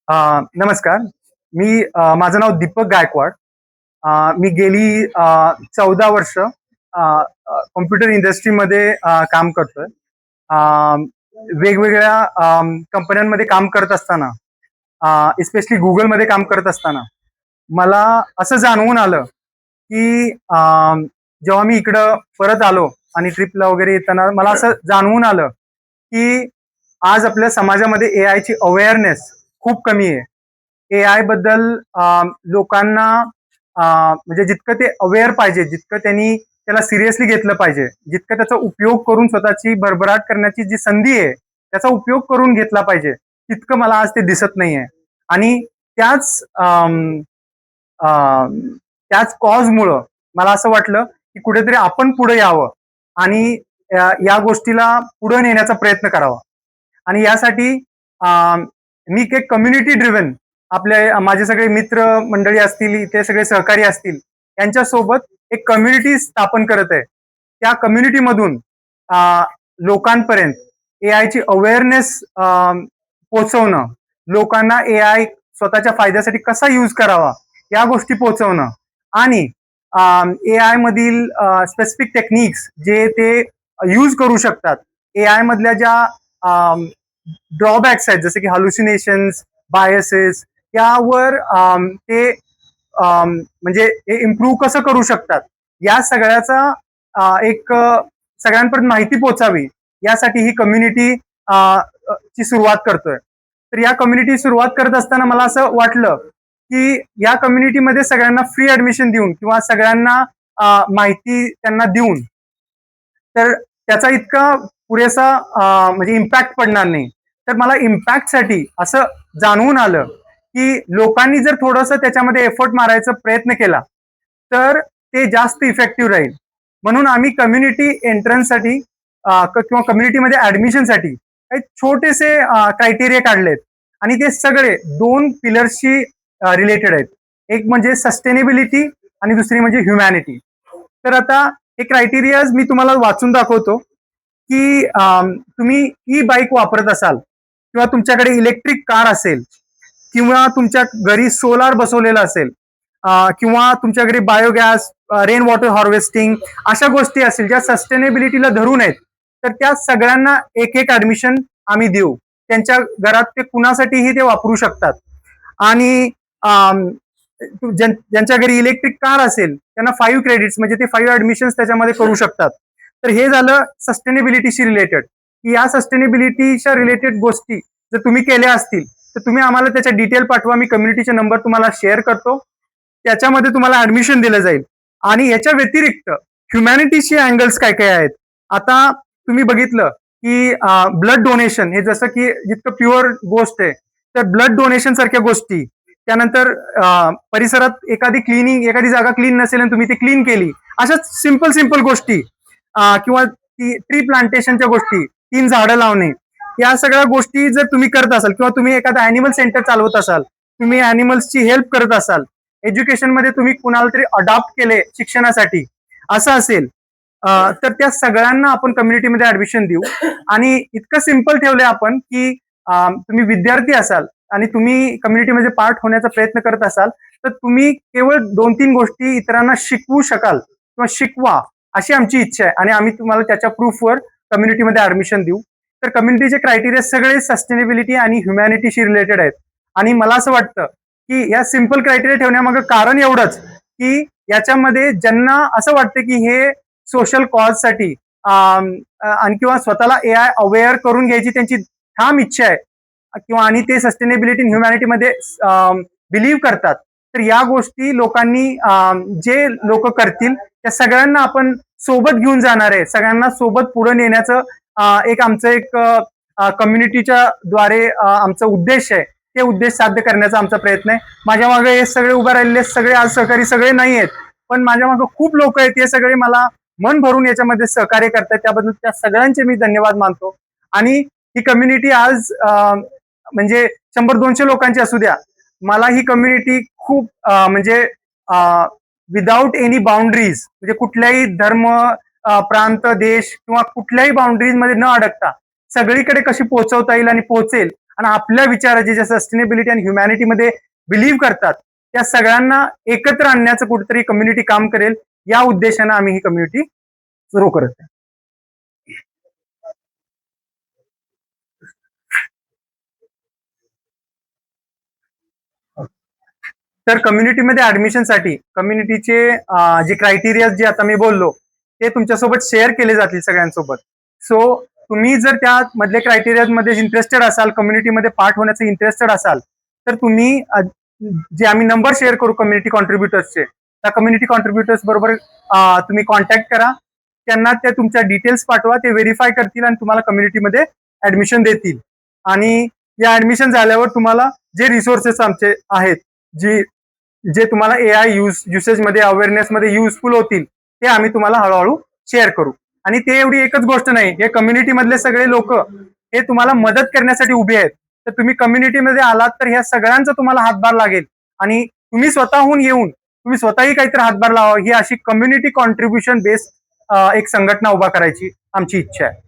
नमस्कार. माझं नाव दीपक गायकवाड. मी गेली 14 वर्ष कॉम्प्युटर इंडस्ट्रीमध्ये काम करतोय. अ, वेगवेगळ्या कंपन्यांमध्ये काम करत असताना, स्पेशली Googleमध्ये काम करत असताना, मला असं जाणवून आलं, की जेव्हा मी इकडं परत आलो आणि ट्रिपला वगैरे येताना मला असं जाणवून आलं, की आज आपल्या समाजामध्ये एआयची अवेअरनेस खूप कमी आहे. एआय बद्दल लोकांना म्हणजे जितकं ते अवेअर पाहिजे, जितकं त्यांनी त्याला सिरियसली घेतलं पाहिजे, जितकं त्याचा उपयोग करून स्वतःची भरभराट करण्याची जी संधी आहे, त्याचा उपयोग करून घेतला पाहिजे, तितकं मला आज ते दिसत नाहीये. आणि त्याच अं, त्याच कॉजमुळं मला असं वाटलं, की कुठेतरी आपण पुढे यावं आणि या गोष्टीला पुढे नेण्याचा प्रयत्न करावा. आणि यासाठी मी एक कम्युनिटी ड्रिव्हन माझे सगळे मित्र मंडळी असतील, इथे सगळे सहकारी असतील, यांच्यासोबत एक कम्युनिटी स्थापन करत आहे. त्या कम्युनिटीमधून लोकांपर्यंत एआयची अवेअरनेस पोहोचवणं, लोकांना एआय स्वतःच्या फायद्यासाठी कसा यूज करावा या गोष्टी पोहोचवणं आणि एआय मधील स्पेसिफिक टेक्निक्स जे ते यूज करू शकतात. एआय मधल्या ज्या ड्रॉबॅक्स आहेत, जसे की हॅल्युसिनेशन्स, बायसेस, यावर ते म्हणजे हे इम्प्रूव्ह कसं करू शकतात, या सगळ्याचा सगळ्यांपर्यंत माहिती पोहोचावी यासाठी ही कम्युनिटी ची सुरुवात करतोय. तर या कम्युनिटी सुरुवात करत असताना मला असं वाटलं, की या कम्युनिटीमध्ये सगळ्यांना फ्री ऍडमिशन देऊन किंवा सगळ्यांना माहिती त्यांना देऊन तर त्याचा इतका पुरेसा म्हणजे इम्पॅक्ट पडणार नाही. तर मला इम्पॅक्टसाठी असं जाणवून आलं, की लोकांनी जर थोडंसं त्याच्यामध्ये एफर्ट मारायचा प्रयत्न केला, तर ते जास्त इफेक्टिव्ह राहील. म्हणून आम्ही कम्युनिटी एंट्रन्ससाठी किंवा कम्युनिटीमध्ये ऍडमिशनसाठी काही छोटेसे क्रायटेरिया काढलेत आणि ते सगळे 2 पिलर्सशी रिलेटेड आहेत. एक म्हणजे सस्टेनेबिलिटी आणि दुसरी म्हणजे ह्युमॅनिटी. तर आता हे क्रायटेरियाज मी तुम्हाला वाचून दाखवतो, की तुम्ही ई बाईक वापरत असाल किंवा तुमच्याकडे इलेक्ट्रिक कार असेल किंवा तुमच्या घरी सोलार बसवलेला असेल किंवा तुमच्या घरी बायोगॅस, रेन वॉटर हार्वेस्टिंग अशा गोष्टी असतील ज्या सस्टेनेबिलिटीला धरून आहेत, तर त्या सगळ्यांना एक एक ऍडमिशन आम्ही देऊ. त्यांच्या घरात ते कुणासाठीही ते वापरू शकतात. आणि ज्यांच्या घरी इलेक्ट्रिक कार असेल त्यांना 5 क्रेडिट्स म्हणजे ते 5 ऍडमिशन्स त्याच्यामध्ये करू शकतात. तर हे झालं सस्टेनेबिलिटीशी रिलेटेड. की या सस्टेनेबिलिटीच्या रिलेटेड गोष्टी जर तुम्ही केल्या असतील, तर तुम्ही आम्हाला त्याच्या डिटेल पाठवा. मी कम्युनिटीचे नंबर तुम्हाला शेअर करतो. त्याच्यामध्ये तुम्हाला ऍडमिशन दिलं जाईल. आणि याच्या व्यतिरिक्त ह्युमॅनिटीचे अँगल्स काय काय आहेत. आता तुम्ही बघितलं की ब्लड डोनेशन हे जसं की जितकं प्युअर गोष्ट आहे, तर ब्लड डोनेशन सारख्या गोष्टी, त्यानंतर परिसरात एखादी जागा क्लीन नसेल आणि तुम्ही ती क्लीन केली, अशा सिंपल सिंपल गोष्टी किंवा ट्री प्लांटेशनच्या गोष्टी, 3 झाडं लावणे, या सगळ्या गोष्टी जर तुम्ही करत असाल किंवा तुम्ही एखादं अॅनिमल सेंटर चालवत असाल, तुम्ही अॅनिमल्सची हेल्प करत असाल, एज्युकेशनमध्ये तुम्ही कुणाला तरी अडॉप्ट केले शिक्षणासाठी, असं असेल, तर त्या सगळ्यांना आपण कम्युनिटीमध्ये ऍडमिशन देऊ. आणि इतकं सिंपल ठेवलंय आपण की तुम्ही विद्यार्थी असाल आणि तुम्ही कम्युनिटीमध्ये पार्ट होण्याचा प्रयत्न करत असाल, तर तुम्ही केवळ 2-3 गोष्टी इतरांना शिकवू शकाल किंवा शिकवा, अशी आमची इच्छा आहे. आणि आम्ही तुम्हाला त्याच्या प्रूफवर कम्युनिटीमध्ये ऍडमिशन देऊ. तर कम्युनिटीचे क्रायटेरिया सगळे सस्टेनेबिलिटी आणि ह्युमॅनिटीशी रिलेटेड आहेत. आणि मला असं वाटतं की या सिंपल क्रायटेरिया ठेवण्यामागे कारण एवढंच, की याच्यामध्ये ज्यांना असं वाटतं की हे सोशल कॉजसाठी आणि किंवा स्वतःला एआय अवेअर करून घ्यायची त्यांची ठाम इच्छा आहे किंवा आणि ते सस्टेनेबिलिटी ह्युमॅनिटीमध्ये बिलीव्ह करतात, तर या गोष्टी लोकांनी जे लोक करतील त्या सगळ्यांना आपण सोबत घेऊन जाणार आहे. सगळ्यांना सोबत पुढे नेण्याचं आमचं एक कम्युनिटीच्या द्वारे आमचा उद्देश आहे. ते उद्देश साध्य करण्याचा आमचा प्रयत्न आहे. माझ्या मागे हे सगळे उभे राहिलेले सगळे आज सहकारी सगळे नाही आहेत, पण माझ्या मागे खूप लोक आहेत. हे सगळे मला मन भरून याच्यामध्ये सहकार्य करतात. त्याबद्दल त्या सगळ्यांचे मी धन्यवाद मानतो. आणि ही कम्युनिटी आज म्हणजे 100-200 लोकांची असू द्या, मला ही कम्युनिटी खूप म्हणजे विदाउट एनी बाउंड्रीज, म्हणजे कुठल्याही धर्म, प्रांत, देश किंवा कुठल्याही बाउंड्रीज मध्ये न अडकता सगळीकडे कशी पोहोचवता येईल आणि पोहोचेल आणि आपल्या विचाराची जे सस्टेनेबिलिटी आणि ह्युमॅनिटीमध्ये बिलीव्ह करतात त्या सगळ्यांना एकत्र आणण्याचं कुठेतरी कम्युनिटी काम करेल, या उद्देशानं आम्ही ही कम्युनिटी सुरू करत आहे. तर कम्युनिटीमध्ये ऍडमिशनसाठी कम्युनिटीचे जे क्रायटेरिया जे आता मी बोललो ते तुमच्यासोबत शेअर केले जातील सगळ्यांसोबत. सो तुम्ही जर त्या मधल्या क्रायटेरियामध्ये इंटरेस्टेड असाल, कम्युनिटीमध्ये पार्ट होण्याचं इंटरेस्टेड असाल, तर तुम्ही जे आम्ही नंबर शेअर करू कम्युनिटी कॉन्ट्रीब्युटर्सचे, त्या कम्युनिटी कॉन्ट्रीब्युटर्स बरोबर तुम्ही कॉन्टॅक्ट करा, त्यांना त्या तुमच्या डिटेल्स पाठवा, ते व्हेरीफाय करतील आणि तुम्हाला कम्युनिटीमध्ये ऍडमिशन देतील. आणि या ऍडमिशन झाल्यावर तुम्हाला जे रिसोर्सेस आमचे आहेत, जे तुम्हाला AI युसेजमध्ये अवेअरनेसमध्ये युजफुल होतील, ते आम्ही तुम्हाला हळूहळू शेअर करू. आणि ते एवढी एकच गोष्ट नाही, हे कम्युनिटी मधले सगळे लोक हे तुम्हाला मदत करण्यासाठी उभे आहेत. तर तुम्ही कम्युनिटीमध्ये आलात तर ह्या सगळ्यांचा तुम्हाला हातभार लागेल आणि तुम्ही स्वतःहून येऊन तुम्ही स्वतःही काहीतरी हातभार लावा, ही अशी कम्युनिटी कॉन्ट्रीब्युशन बेस्ड एक संघटना उभा करायची आमची इच्छा आहे.